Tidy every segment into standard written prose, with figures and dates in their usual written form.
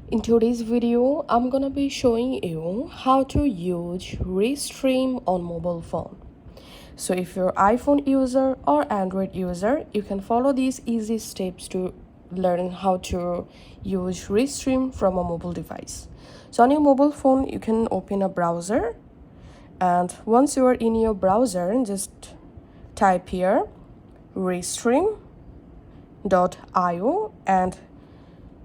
In today's video, I'm gonna be showing you how to use Restream on mobile phone. So if you're iPhone user or Android user, you can follow these easy steps to learn how to use Restream from a mobile device. So on your mobile phone, you can open a browser, and once you are in your browser, just type here Restream.io and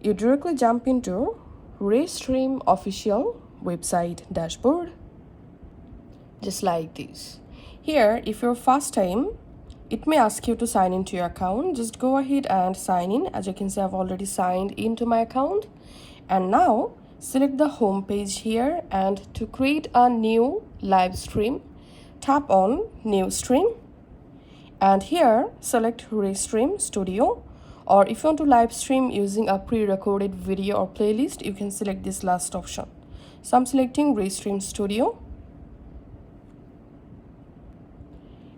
you directly jump into Restream official website dashboard, just like this. Here, if you're first time, it may ask you to sign into your account. Just go ahead and sign in. As you can see, I've already signed into my account. And now select the home page here, and to create a new live stream, tap on new stream, and here select Restream Studio. Or if you want to live stream using a pre-recorded video or playlist, you can select this last option. So I'm selecting Restream Studio.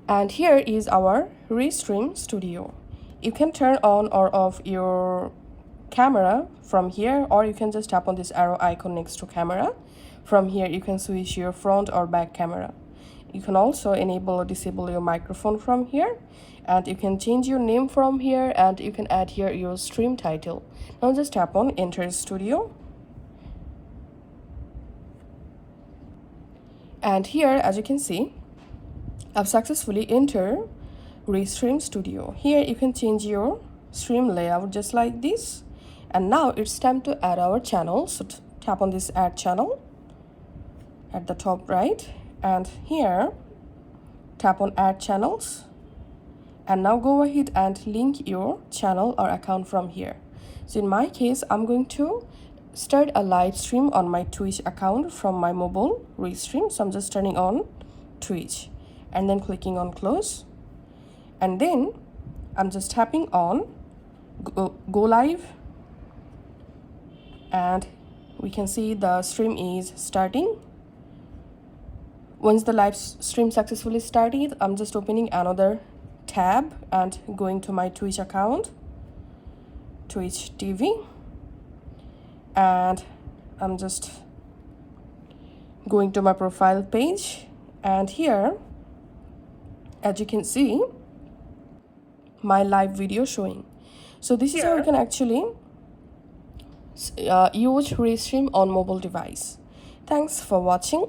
And here is our Restream Studio. You can turn on or off your camera from here, or you can just tap on this arrow icon next to camera. From here, you can switch your front or back camera. You can also enable or disable your microphone from here, and you can change your name from here, and you can add here your stream title. Now just tap on Enter Studio. And here, as you can see, I've successfully entered Restream Studio. Here you can change your stream layout just like this. And now it's time to add our channel. So tap on this Add Channel at the top right. And here, tap on Add Channels. And now go ahead and link your channel or account from here. So in my case, I'm going to start a live stream on my Twitch account from my mobile Restream. So I'm just turning on Twitch and then clicking on Close. And then I'm just tapping on Go Live. And we can see the stream is starting. Once the live stream successfully started, I'm just opening another tab and going to my Twitch account, Twitch TV, and I'm just going to my profile page. And here, as you can see, my live video showing. So this is how you can actually use Restream on mobile device. Thanks for watching.